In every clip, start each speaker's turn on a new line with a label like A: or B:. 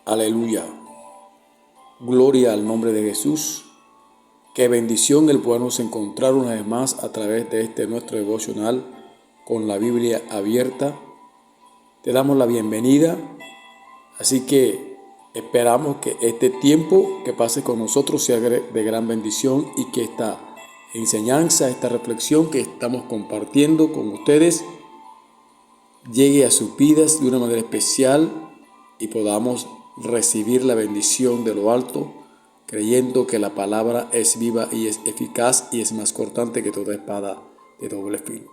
A: Aleluya. Gloria al nombre de Jesús. Qué bendición el podernos encontrar una vez más a través de este nuestro devocional con la Biblia abierta. Te damos la bienvenida. Así que esperamos que este tiempo que pase con nosotros sea de gran bendición y que esta enseñanza, esta reflexión que estamos compartiendo con ustedes llegue a sus vidas de una manera especial y podamos recibir la bendición de lo alto, creyendo que la palabra es viva y es eficaz y es más cortante que toda espada de doble filo.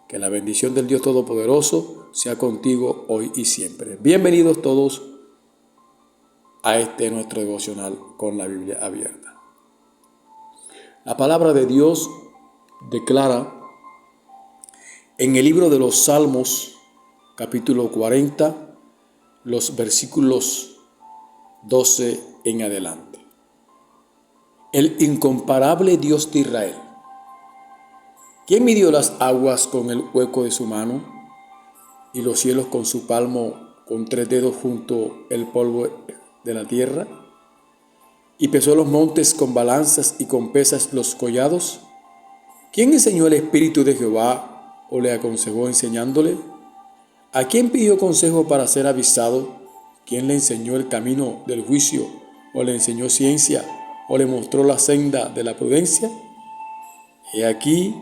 A: Que la bendición del Dios Todopoderoso sea contigo hoy y siempre. Bienvenidos todos a este nuestro devocional con la Biblia abierta. La palabra de Dios declara en el libro de los Salmos, capítulo 40, los versículos 12 en adelante. El incomparable Dios de Israel, ¿quién midió las aguas con el hueco de su mano y los cielos con su palmo, con 3 dedos junto el polvo de la tierra? ¿Y pesó los montes con balanzas y con pesas los collados? ¿Quién enseñó el espíritu de Jehová o le aconsejó enseñándole? ¿A quién pidió consejo para ser avisado? ¿Quién le enseñó el camino del juicio o le enseñó ciencia o le mostró la senda de la prudencia? He aquí,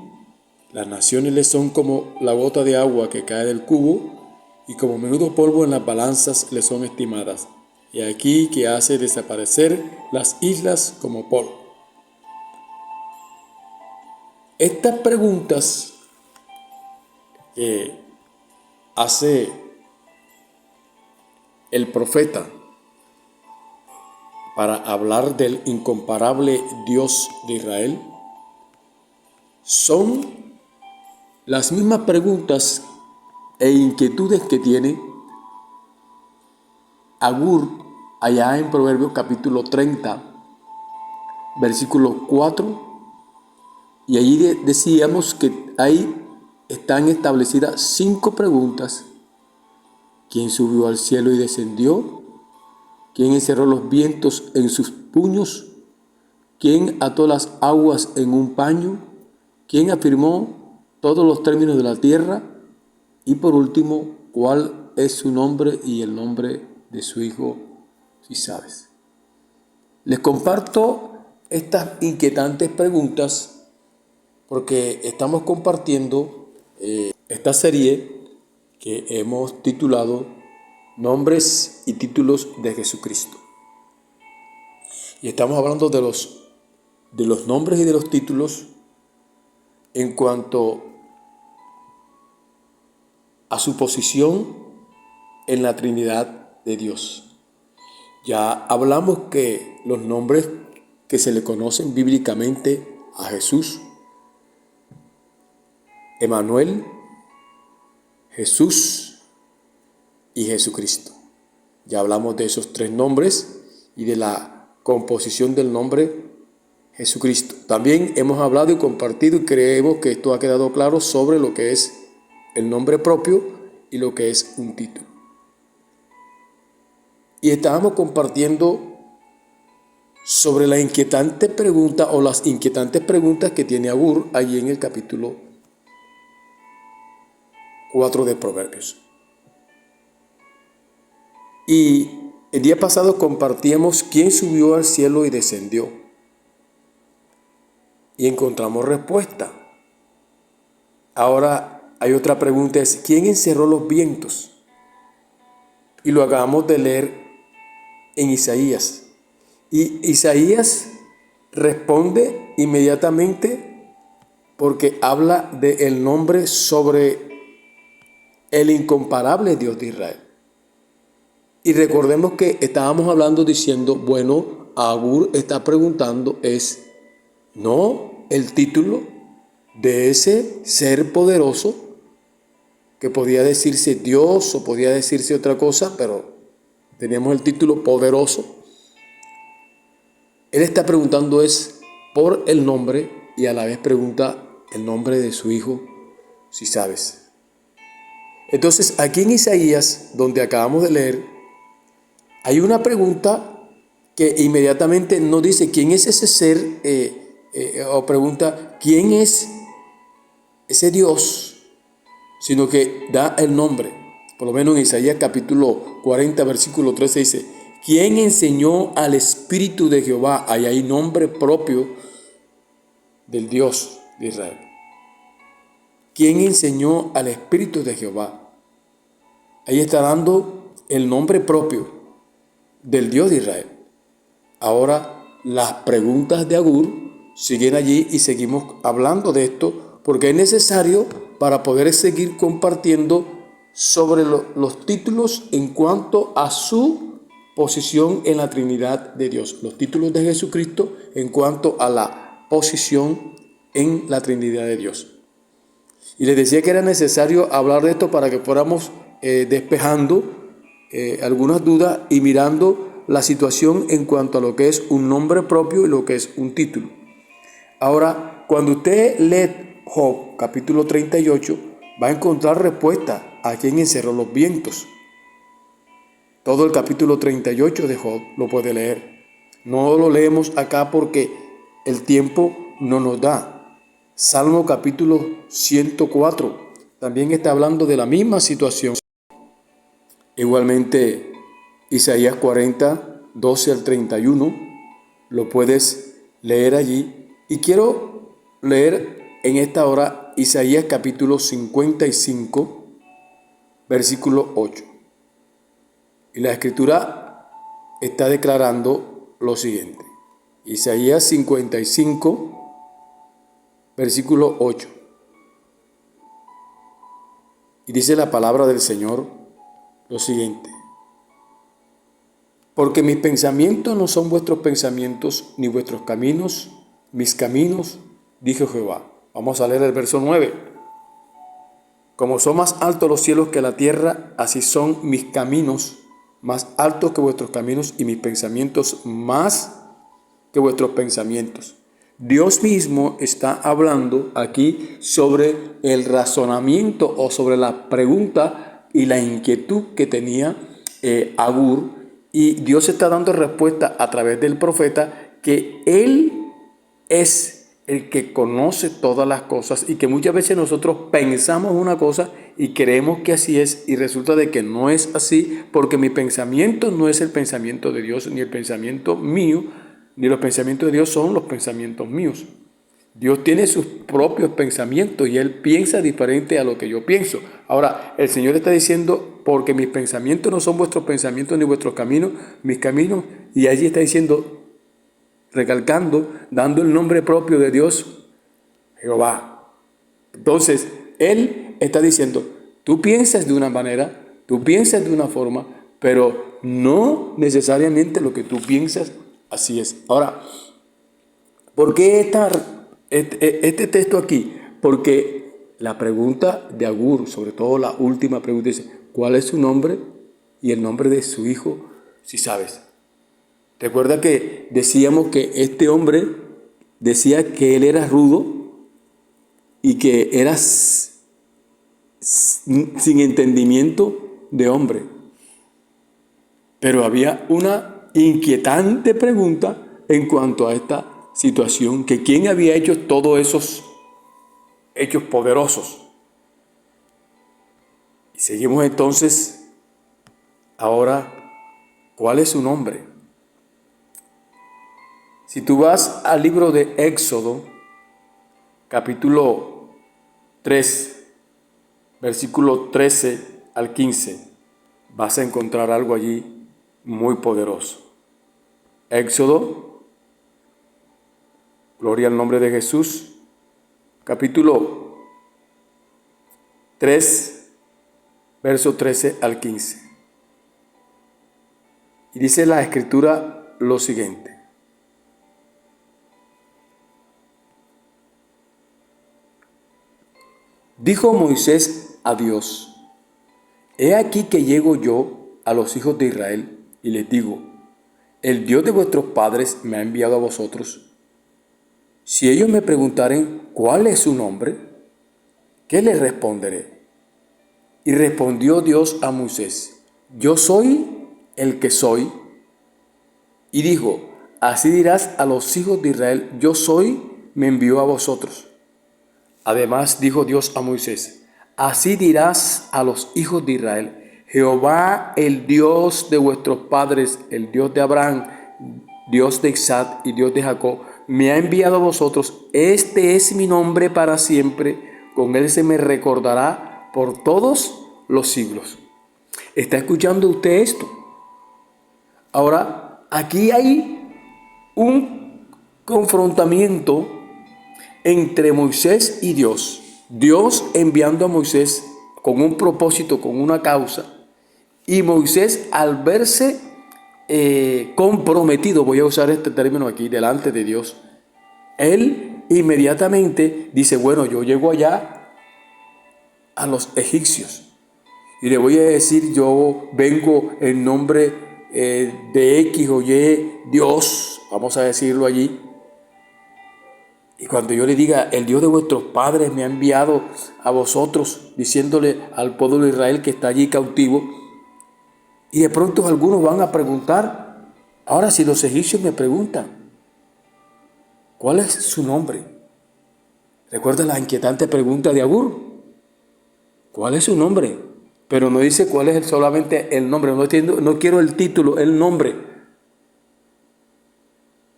A: las naciones le son como la gota de agua que cae del cubo y como menudo polvo en las balanzas le son estimadas. He aquí que hace desaparecer las islas como polvo. Estas preguntas que hace el profeta para hablar del incomparable Dios de Israel son las mismas preguntas e inquietudes que tiene Agur allá en Proverbios capítulo 30, versículo 4, y allí decíamos que ahí están establecidas 5 preguntas. ¿Quién subió al cielo y descendió? ¿Quién encerró los vientos en sus puños? ¿Quién ató las aguas en un paño? ¿Quién afirmó todos los términos de la tierra? Y por último, ¿cuál es su nombre y el nombre de su hijo, si sabes? Les comparto estas inquietantes preguntas porque estamos compartiendo esta serie que hemos titulado Nombres y títulos de Jesucristo. Y estamos hablando de los nombres y de los títulos en cuanto a su posición en la Trinidad de Dios. Ya hablamos que los nombres que se le conocen bíblicamente a Jesús, Emmanuel, Jesús y Jesucristo. Ya hablamos de esos 3 nombres y de la composición del nombre Jesucristo. También hemos hablado y compartido y creemos que esto ha quedado claro sobre lo que es el nombre propio y lo que es un título. Y estábamos compartiendo sobre la inquietante pregunta o las inquietantes preguntas que tiene Agur allí en el capítulo 4 de Proverbios. Y el día pasado compartíamos quién subió al cielo y descendió. Y encontramos respuesta. Ahora hay otra pregunta, es ¿quién encerró los vientos? Y lo acabamos de leer en Isaías. Y Isaías responde inmediatamente porque habla del nombre sobre el incomparable Dios de Israel. Y recordemos que estábamos hablando diciendo, bueno, Agur está preguntando no el título de ese ser poderoso que podía decirse Dios o podía decirse otra cosa, pero tenemos el título poderoso. Él está preguntando por el nombre y a la vez pregunta el nombre de su hijo, si sabes. Entonces, aquí en Isaías, donde acabamos de leer, hay una pregunta que inmediatamente no dice quién es ese ser, o pregunta quién es ese Dios, sino que da el nombre. Por lo menos en Isaías capítulo 40, versículo 13 dice, ¿quién enseñó al Espíritu de Jehová? Ahí hay nombre propio del Dios de Israel. ¿Quién enseñó al Espíritu de Jehová? Ahí está dando el nombre propio del Dios de Israel. Ahora las preguntas de Agur siguen allí y seguimos hablando de esto porque es necesario para poder seguir compartiendo sobre los títulos en cuanto a su posición en la Trinidad de Dios. Los títulos de Jesucristo en cuanto a la posición en la Trinidad de Dios. Y les decía que era necesario hablar de esto para que fuéramos despejando algunas dudas y mirando la situación en cuanto a lo que es un nombre propio y lo que es un título. Ahora, cuando usted lee Job, capítulo 38, va a encontrar respuesta a quien encerró los vientos. Todo el capítulo 38 de Job lo puede leer. No lo leemos acá porque el tiempo no nos da. Salmo capítulo 104 también está hablando de la misma situación. Igualmente, Isaías 40, 12 al 31, lo puedes leer allí. Y quiero leer en esta hora Isaías capítulo 55, versículo 8. Y la Escritura está declarando lo siguiente. Isaías 55, versículo 8. Y dice la palabra del Señor lo siguiente. Porque mis pensamientos no son vuestros pensamientos, ni vuestros caminos, mis caminos, dijo Jehová. Vamos a leer el verso 9. Como son más altos los cielos que la tierra, así son mis caminos más altos que vuestros caminos y mis pensamientos más que vuestros pensamientos. Dios mismo está hablando aquí sobre el razonamiento o sobre la pregunta y la inquietud que tenía Agur, y Dios está dando respuesta a través del profeta que Él es el que conoce todas las cosas y que muchas veces nosotros pensamos una cosa y creemos que así es y resulta de que no es así, porque mi pensamiento no es el pensamiento de Dios ni el pensamiento mío, ni los pensamientos de Dios son los pensamientos míos. Dios tiene sus propios pensamientos y Él piensa diferente a lo que yo pienso. Ahora, el Señor está diciendo, porque mis pensamientos no son vuestros pensamientos ni vuestros caminos, mis caminos, y allí está diciendo, recalcando, dando el nombre propio de Dios, Jehová. Entonces, Él está diciendo, tú piensas de una manera, tú piensas de una forma, pero no necesariamente lo que tú piensas así es. Ahora, ¿por qué este texto aquí? Porque la pregunta de Agur, sobre todo la última pregunta, dice, ¿cuál es su nombre? Y el nombre de su hijo, si sabes. Recuerda que decíamos que este hombre decía que él era rudo y que era sin entendimiento de hombre. Pero había una inquietante pregunta en cuanto a esta situación, que quién había hecho todos esos hechos poderosos. Y seguimos entonces, ahora, ¿cuál es su nombre? Si tú vas al libro de Éxodo, capítulo 3, versículo 13 al 15, vas a encontrar algo allí muy poderoso. Éxodo, gloria al nombre de Jesús, capítulo 3, verso 13 al 15. Y dice la Escritura lo siguiente. Dijo Moisés a Dios, he aquí que llego yo a los hijos de Israel y les digo, el Dios de vuestros padres me ha enviado a vosotros. Si ellos me preguntaren cuál es su nombre, ¿qué les responderé? Y respondió Dios a Moisés, yo soy el que soy. Y dijo, así dirás a los hijos de Israel, yo soy, me envió a vosotros. Además dijo Dios a Moisés, así dirás a los hijos de Israel, Jehová el Dios de vuestros padres, el Dios de Abraham, Dios de Isaac y Dios de Jacob, me ha enviado a vosotros. Este es mi nombre para siempre, con él se me recordará por todos los siglos. ¿Está escuchando usted esto? Ahora, aquí hay un confrontamiento entre Moisés y Dios. Dios enviando a Moisés con un propósito, con una causa. Y Moisés, al verse comprometido, voy a usar este término aquí, delante de Dios, él inmediatamente dice, bueno, yo llego allá a los egipcios y le voy a decir, yo vengo en nombre de X o Y Dios, vamos a decirlo allí. Y cuando yo le diga, el Dios de vuestros padres me ha enviado a vosotros, diciéndole al pueblo de Israel que está allí cautivo, y de pronto algunos van a preguntar, ahora si los egipcios me preguntan, ¿cuál es su nombre? Recuerda la inquietante pregunta de Agur, ¿cuál es su nombre? Pero no dice cuál es solamente el nombre, no quiero el título, el nombre.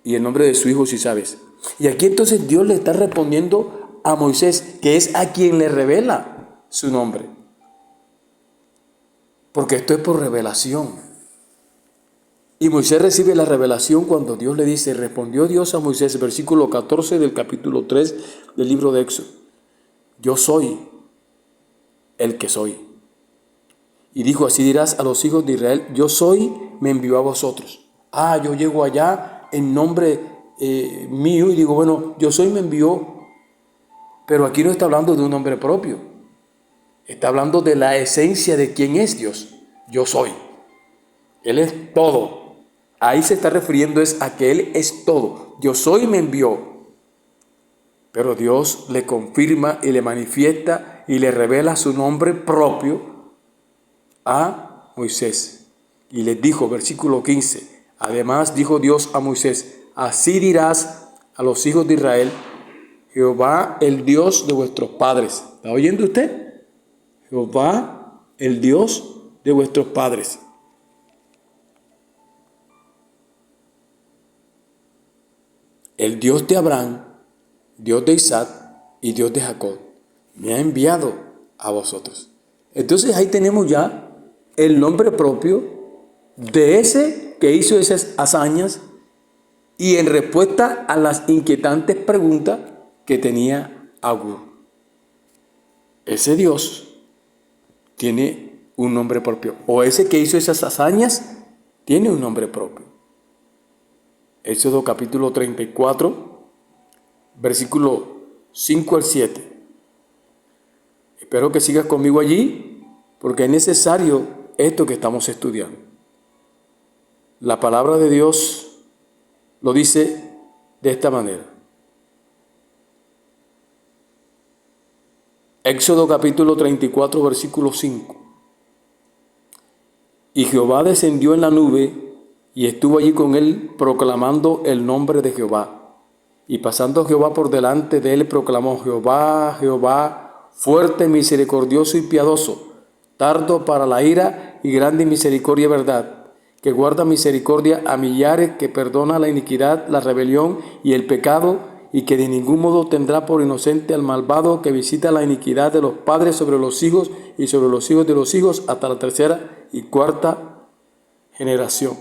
A: Y el nombre de su hijo si sabes. Y aquí entonces Dios le está respondiendo a Moisés, que es a quien le revela su nombre. Porque esto es por revelación. Y Moisés recibe la revelación cuando Dios le dice, respondió Dios a Moisés, versículo 14 del capítulo 3 del libro de Éxodo, yo soy el que soy. Y dijo, así dirás a los hijos de Israel, yo soy, me envió a vosotros. Yo llego allá en nombre mío y digo, bueno, yo soy, me envió. Pero aquí no está hablando de un nombre propio. Está hablando de la esencia de quién es Dios. Yo soy. Él es todo. Ahí se está refiriendo es a que Él es todo. Yo soy, me envió. Pero Dios le confirma y le manifiesta y le revela su nombre propio a Moisés. Y les dijo, versículo 15, además dijo Dios a Moisés, así dirás a los hijos de Israel, Jehová el Dios de vuestros padres. ¿Está oyendo usted? Jehová el Dios de vuestros padres. El Dios de Abraham, Dios de Isaac y Dios de Jacob, me ha enviado a vosotros. Entonces ahí tenemos ya el nombre propio de ese que hizo esas hazañas y en respuesta a las inquietantes preguntas que tenía Agur. Ese Dios tiene un nombre propio, o ese que hizo esas hazañas tiene un nombre propio. Éxodo capítulo 34, versículo 5 al 7. Espero que sigas conmigo allí, porque es necesario esto que estamos estudiando. La palabra de Dios lo dice de esta manera. Éxodo capítulo 34, versículo 5. Y Jehová descendió en la nube y estuvo allí con él proclamando el nombre de Jehová. Y pasando Jehová por delante de él proclamó, Jehová, Jehová, fuerte, misericordioso y piadoso, tardo para la ira y grande misericordia y verdad, que guarda misericordia a millares, que perdona la iniquidad, la rebelión y el pecado, y que de ningún modo tendrá por inocente al malvado, que visita la iniquidad de los padres sobre los hijos y sobre los hijos de los hijos hasta la tercera y cuarta generación.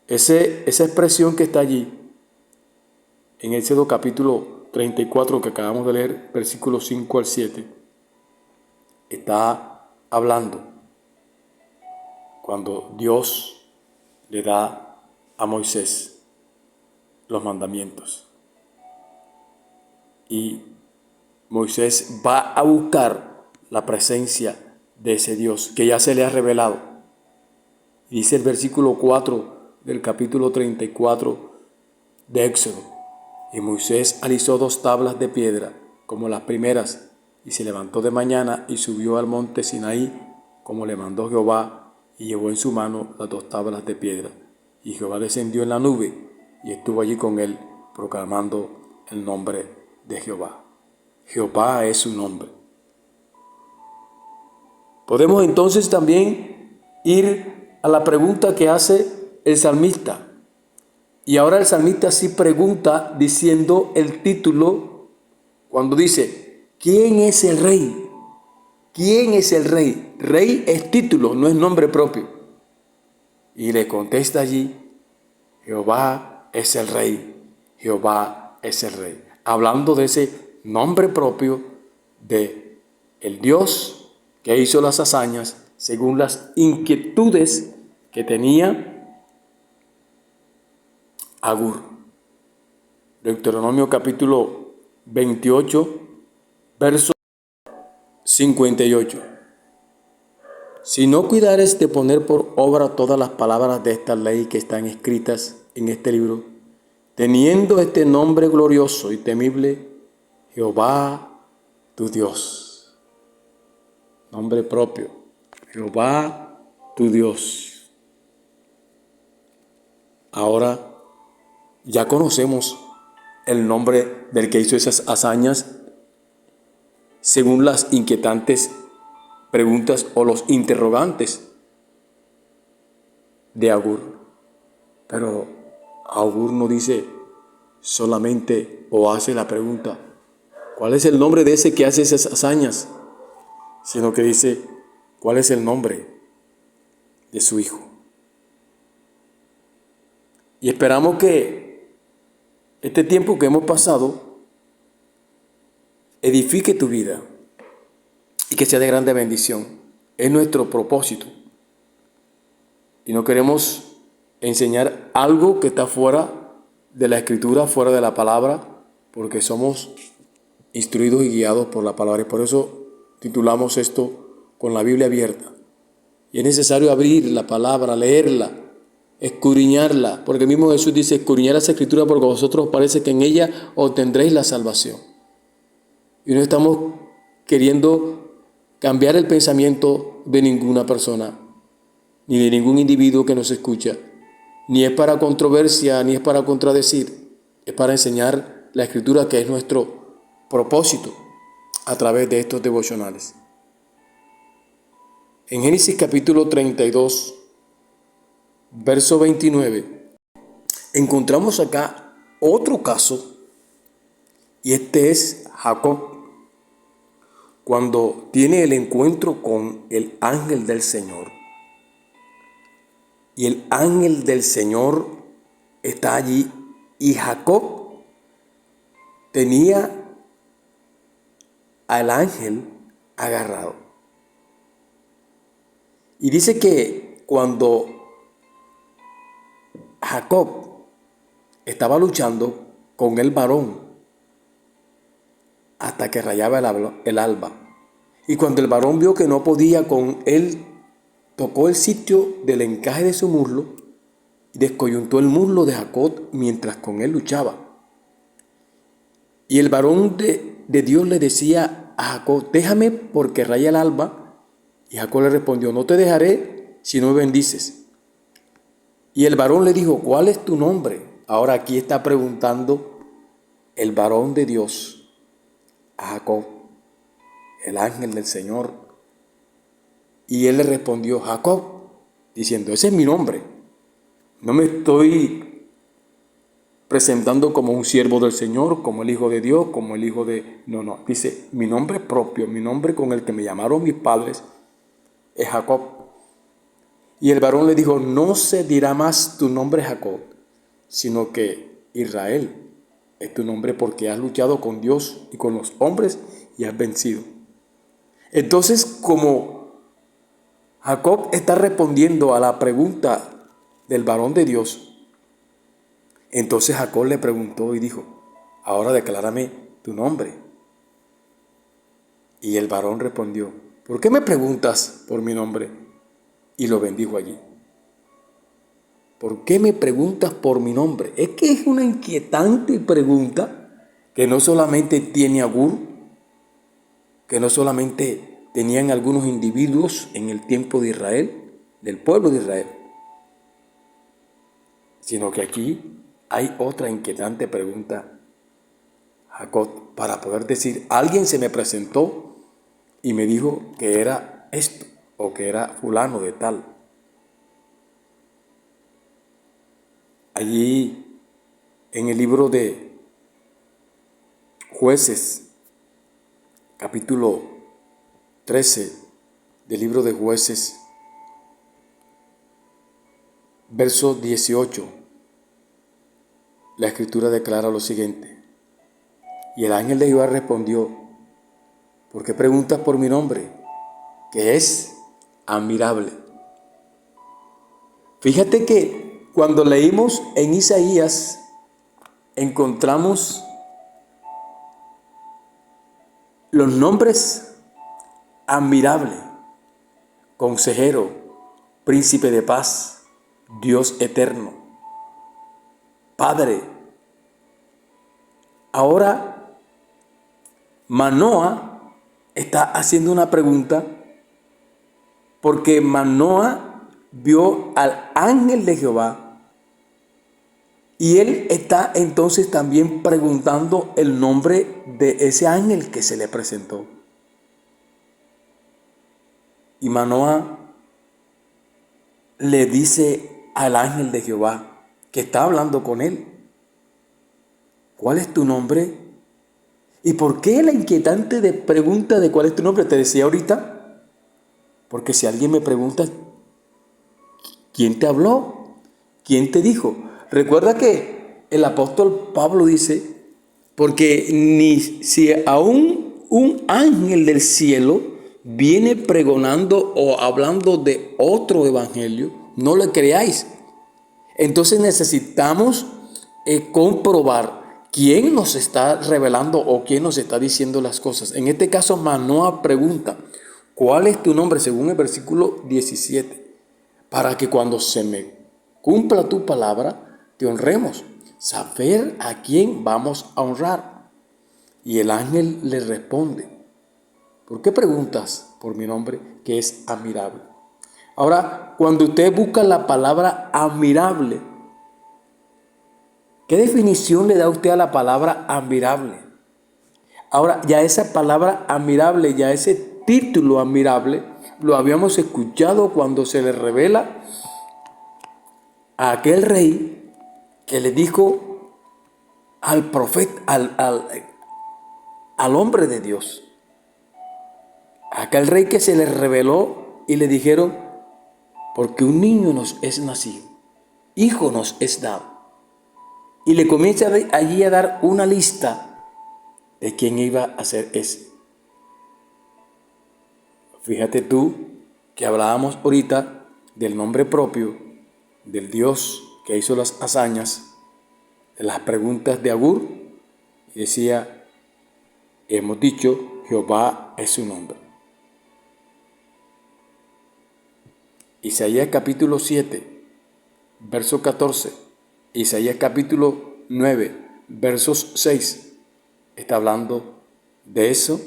A: Esa expresión que está allí en Éxodo capítulo 34 que acabamos de leer, versículos 5 al 7, está hablando cuando Dios le da a Moisés los mandamientos. Y Moisés va a buscar la presencia de ese Dios que ya se le ha revelado. Dice el versículo 4 del capítulo 34 de Éxodo. Y Moisés alisó 2 tablas de piedra, como las primeras, y se levantó de mañana y subió al monte Sinaí, como le mandó Jehová, y llevó en su mano las 2 tablas de piedra. Y Jehová descendió en la nube y estuvo allí con él, proclamando el nombre de Jehová. Jehová es su nombre. Podemos entonces también ir a la pregunta que hace el salmista. Y ahora el salmista sí pregunta diciendo el título cuando dice, ¿quién es el rey? ¿Quién es el rey? Rey es título, no es nombre propio. Y le contesta allí, Jehová es el rey, Jehová es el rey. Hablando de ese nombre propio de el Dios que hizo las hazañas según las inquietudes que tenía Agur. Deuteronomio capítulo 28, verso 58. Si no cuidares de poner por obra todas las palabras de esta ley que están escritas en este libro, teniendo este nombre glorioso y temible, Jehová tu Dios. Nombre propio, Jehová tu Dios. Ahora ya conocemos el nombre del que hizo esas hazañas según las inquietantes preguntas o los interrogantes de Agur. Pero Agur no dice solamente o hace la pregunta, ¿cuál es el nombre de ese que hace esas hazañas? Sino que dice, ¿cuál es el nombre de su hijo? Y esperamos que este tiempo que hemos pasado edifique tu vida y que sea de grande bendición. Es nuestro propósito. Y no queremos enseñar algo que está fuera de la Escritura, fuera de la palabra, porque somos instruidos y guiados por la palabra. Y por eso titulamos esto con la Biblia abierta. Y es necesario abrir la palabra, leerla, escudriñarla, porque el mismo Jesús dice, escudriñar esa Escritura porque a vosotros parece que en ella obtendréis la salvación. Y no estamos queriendo cambiar el pensamiento de ninguna persona, ni de ningún individuo que nos escucha. Ni es para controversia, ni es para contradecir. Es para enseñar la Escritura, que es nuestro propósito a través de estos devocionales. En Génesis capítulo 32, verso 29, encontramos acá otro caso, y este es Jacob, cuando tiene el encuentro con el ángel del Señor. Y el ángel del Señor está allí y Jacob tenía al ángel agarrado. Y dice que cuando Jacob estaba luchando con el varón hasta que rayaba el alba, y cuando el varón vio que no podía con él, tocó el sitio del encaje de su muslo y descoyuntó el muslo de Jacob mientras con él luchaba. Y el varón de Dios le decía a Jacob, déjame porque raya el alba. Y Jacob le respondió, no te dejaré si no me bendices. Y el varón le dijo, ¿cuál es tu nombre? Ahora aquí está preguntando el varón de Dios a Jacob, el ángel del Señor. Y él le respondió, Jacob, diciendo, ese es mi nombre. No me estoy presentando como un siervo del Señor, como el hijo de Dios, como el hijo de... No, dice, mi nombre propio, mi nombre con el que me llamaron mis padres, es Jacob. Y el varón le dijo, no se dirá más tu nombre Jacob, sino que Israel es tu nombre porque has luchado con Dios y con los hombres y has vencido. Entonces, como Jacob está respondiendo a la pregunta del varón de Dios, entonces Jacob le preguntó y dijo, ahora declárame tu nombre. Y el varón respondió, ¿por qué me preguntas por mi nombre? Y lo bendijo allí. ¿Por qué me preguntas por mi nombre? Es que es una inquietante pregunta que no solamente tiene Agur, que no solamente tenían algunos individuos en el tiempo de Israel, del pueblo de Israel. sino que aquí hay otra inquietante pregunta, Jacob, para poder decir, alguien se me presentó y me dijo que era esto o que era fulano de tal. Allí en el libro de Jueces, capítulo 13 del libro de Jueces, verso 18, la escritura declara lo siguiente: y el ángel de Jehová respondió, ¿por qué preguntas por mi nombre, que es admirable? Fíjate que cuando leímos en Isaías, encontramos los nombres admirable, consejero, príncipe de paz, Dios eterno, Padre. Ahora, Manoah está haciendo una pregunta porque Manoah vio al ángel de Jehová y él está entonces también preguntando el nombre de ese ángel que se le presentó. Y Manoah le dice al ángel de Jehová que está hablando con él: ¿cuál es tu nombre? ¿Y por qué la inquietante pregunta de cuál es tu nombre? Te decía ahorita, porque si alguien me pregunta, ¿quién te habló? ¿Quién te dijo? Recuerda que el apóstol Pablo dice, porque ni si aún un ángel del cielo viene pregonando o hablando de otro evangelio, no le creáis. Entonces necesitamos comprobar quién nos está revelando o quién nos está diciendo las cosas. En este caso, Manoah pregunta, ¿cuál es tu nombre? Según el versículo 17, para que cuando se me cumpla tu palabra, te honremos. Saber a quién vamos a honrar. Y el ángel le responde, ¿por qué preguntas por mi nombre, que es admirable? Ahora, cuando usted busca la palabra admirable, ¿qué definición le da usted a la palabra admirable? Ahora, ya esa palabra admirable, ya ese título admirable, lo habíamos escuchado cuando se le revela a aquel rey que le dijo al profeta, al hombre de Dios, a aquel rey que se le reveló y le dijeron, porque un niño nos es nacido, hijo nos es dado. Y le comienza allí a dar una lista de quién iba a ser ese. Fíjate tú que hablábamos ahorita del nombre propio del Dios que hizo las hazañas, de las preguntas de Agur, y decía, hemos dicho, Jehová es su nombre. Isaías capítulo 7, verso 14, Isaías capítulo 9, versos 6, está hablando de eso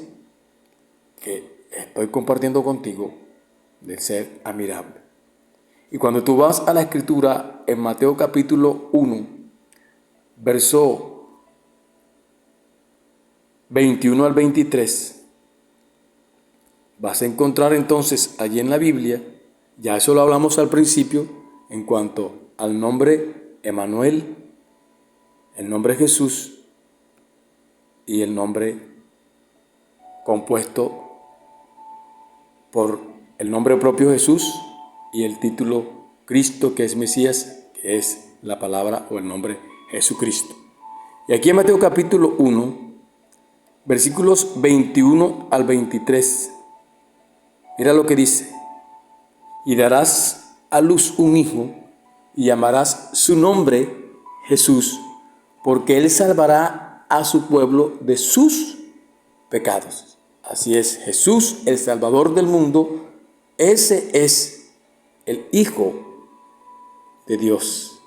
A: que estoy compartiendo contigo, del ser admirable. Y cuando tú vas a la escritura en Mateo capítulo 1, verso 21 al 23, vas a encontrar entonces allí en la Biblia, ya eso lo hablamos al principio, en cuanto al nombre Emanuel, el nombre Jesús y el nombre compuesto por el nombre propio Jesús y el título Cristo, que es Mesías, que es la palabra o el nombre Jesucristo. Y aquí en Mateo capítulo 1, versículos 21 al 23, mira lo que dice: y darás a luz un hijo y llamarás su nombre Jesús, porque él salvará a su pueblo de sus pecados. Así es, Jesús, el Salvador del mundo, ese es el Hijo de Dios.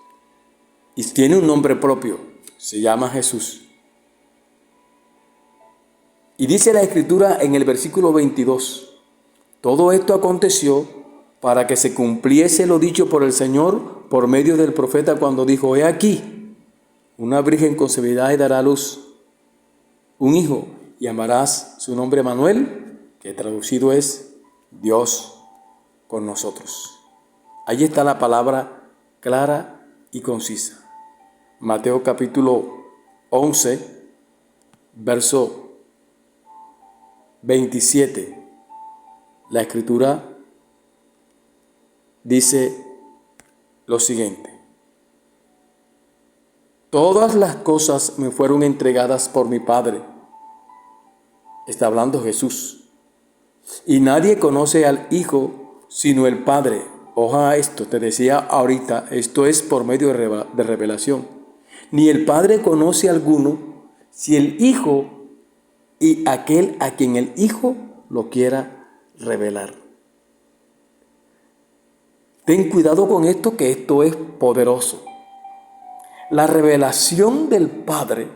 A: Y tiene un nombre propio, se llama Jesús. Y dice la Escritura en el versículo 22, todo esto aconteció para que se cumpliese lo dicho por el Señor por medio del profeta cuando dijo: he aquí, una virgen concebirá y dará a luz un hijo, y llamarás su nombre Manuel, que traducido es Dios con nosotros. Allí está la palabra clara y concisa. Mateo capítulo 11, verso 27. La Escritura dice lo siguiente: todas las cosas me fueron entregadas por mi Padre. Está hablando Jesús. Y nadie conoce al Hijo sino el Padre. Oja esto, te decía ahorita, esto es por medio de revelación. Ni el Padre conoce a alguno si el Hijo y aquel a quien el Hijo lo quiera revelar. Ten cuidado con esto, que esto es poderoso. La revelación del Padre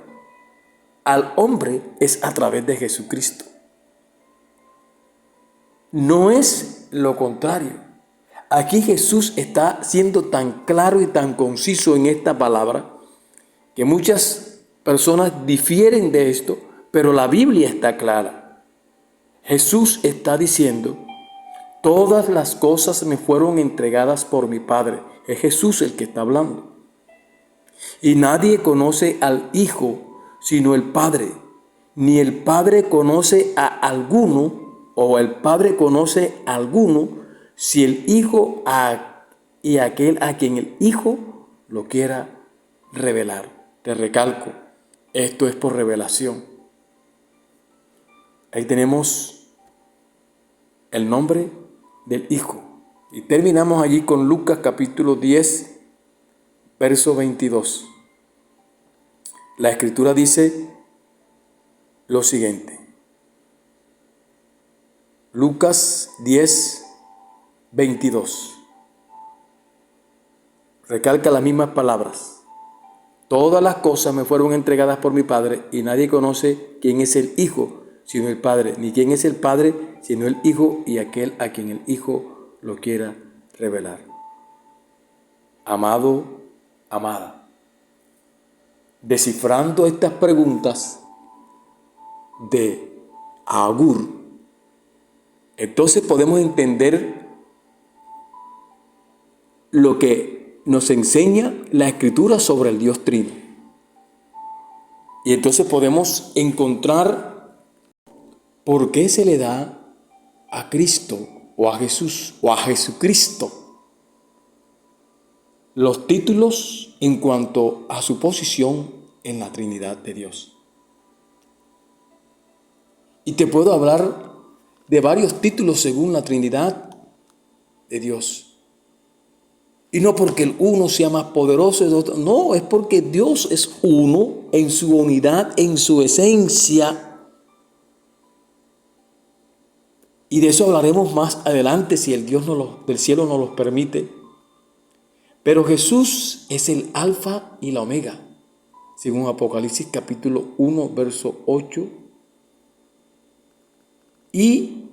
A: al hombre es a través de Jesucristo. No es lo contrario. Aquí Jesús está siendo tan claro y tan conciso en esta palabra que muchas personas difieren de esto, pero la Biblia está clara. Jesús está diciendo: todas las cosas me fueron entregadas por mi Padre. Es Jesús el que está hablando. Y nadie conoce al Hijo sino el Padre, ni el Padre conoce a alguno, o el Padre conoce a alguno, si el Hijo y aquel a quien el Hijo lo quiera revelar. Te recalco, esto es por revelación. Ahí tenemos el nombre del Hijo. Y terminamos allí con Lucas capítulo 10, verso 22. La Escritura dice lo siguiente. Lucas 10, 22. Recalca las mismas palabras. Todas las cosas me fueron entregadas por mi Padre, y nadie conoce quién es el Hijo sino el Padre, ni quién es el Padre sino el Hijo y aquel a quien el Hijo lo quiera revelar. Amado, amada, descifrando estas preguntas de Agur, entonces podemos entender lo que nos enseña la Escritura sobre el Dios Trino. Y entonces podemos encontrar por qué se le da a Cristo o a Jesús o a Jesucristo los títulos en cuanto a su posición en la Trinidad de Dios. Y te puedo hablar de varios títulos según la Trinidad de Dios. Y no porque el uno sea más poderoso del otro, no, es porque Dios es uno en su unidad, en su esencia. Y de eso hablaremos más adelante si el Dios del cielo nos lo permite. Pero Jesús es el Alfa y la Omega, según Apocalipsis capítulo 1, verso 8. Y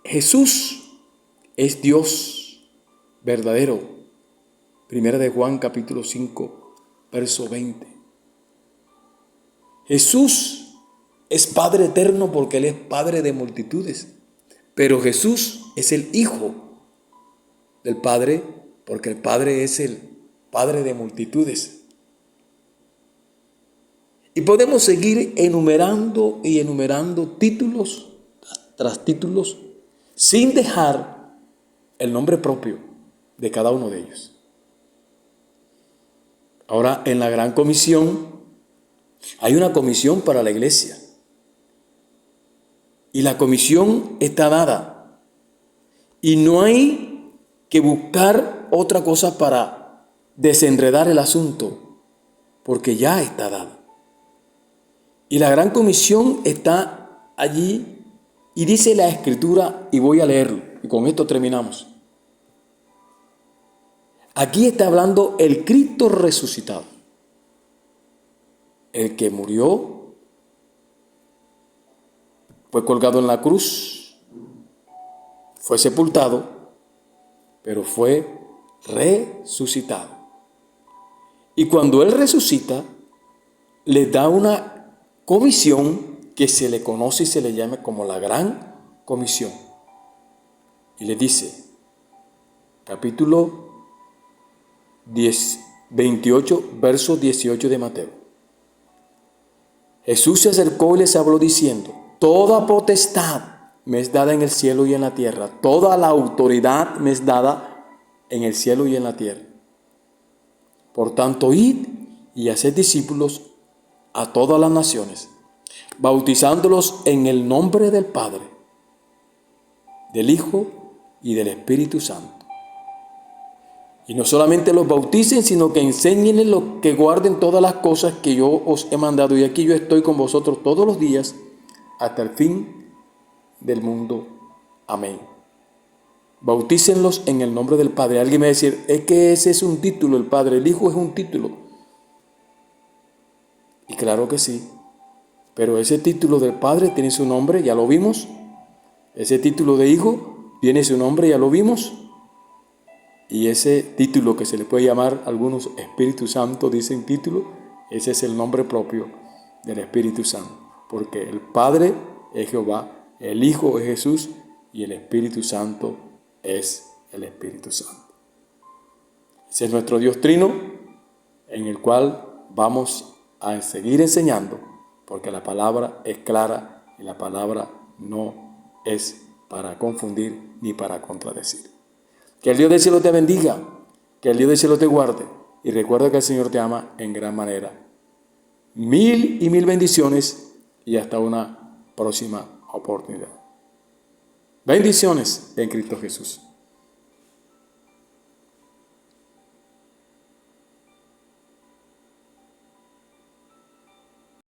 A: Jesús es Dios verdadero. Primera de Juan capítulo 5, verso 20. Jesús es Padre eterno porque Él es Padre de multitudes. Pero Jesús es el Hijo del Padre porque el Padre es el Padre de multitudes. Y podemos seguir enumerando y enumerando títulos tras títulos sin dejar el nombre propio de cada uno de ellos. Ahora, en la Gran Comisión hay una comisión para la iglesia. Y la comisión está dada. Y no hay que buscar otra cosa para desenredar el asunto, porque ya está dada. Y la Gran Comisión está allí y dice la Escritura, y voy a leerlo, y con esto terminamos. Aquí está hablando el Cristo resucitado, el que murió, fue colgado en la cruz, fue sepultado, pero fue resucitado. Y cuando Él resucita, les da una comisión que se le conoce y se le llama como la Gran Comisión. Y le dice, capítulo 28, verso 18 de Mateo. Jesús se acercó y les habló diciendo, toda potestad me es dada en el cielo y en la tierra. Toda la autoridad me es dada en el cielo y en la tierra. Por tanto, id y haced discípulos a todas las naciones, bautizándolos en el nombre del Padre, del Hijo y del Espíritu Santo. Y no solamente los bauticen, sino que enséñenles lo que guarden todas las cosas que yo os he mandado. Y aquí yo estoy con vosotros todos los días hasta el fin del mundo. Amén. Bautícenlos en el nombre del Padre. Alguien me va a decir, es que ese es un título, el Padre, el Hijo es un título. Y claro que sí. Pero ese título del Padre tiene su nombre, ya lo vimos. Ese título de Hijo tiene su nombre, ya lo vimos. Y ese título que se le puede llamar, algunos Espíritu Santo dicen título, ese es el nombre propio del Espíritu Santo. Porque el Padre es Jehová, el Hijo es Jesús y el Espíritu Santo es el Espíritu Santo. Ese es nuestro Dios Trino, en el cual vamos a seguir enseñando, porque la palabra es clara y la palabra no es para confundir ni para contradecir. Que el Dios del cielo te bendiga, que el Dios del cielo te guarde y recuerda que el Señor te ama en gran manera. Mil y mil bendiciones y hasta una próxima oportunidad. Bendiciones en Cristo Jesús.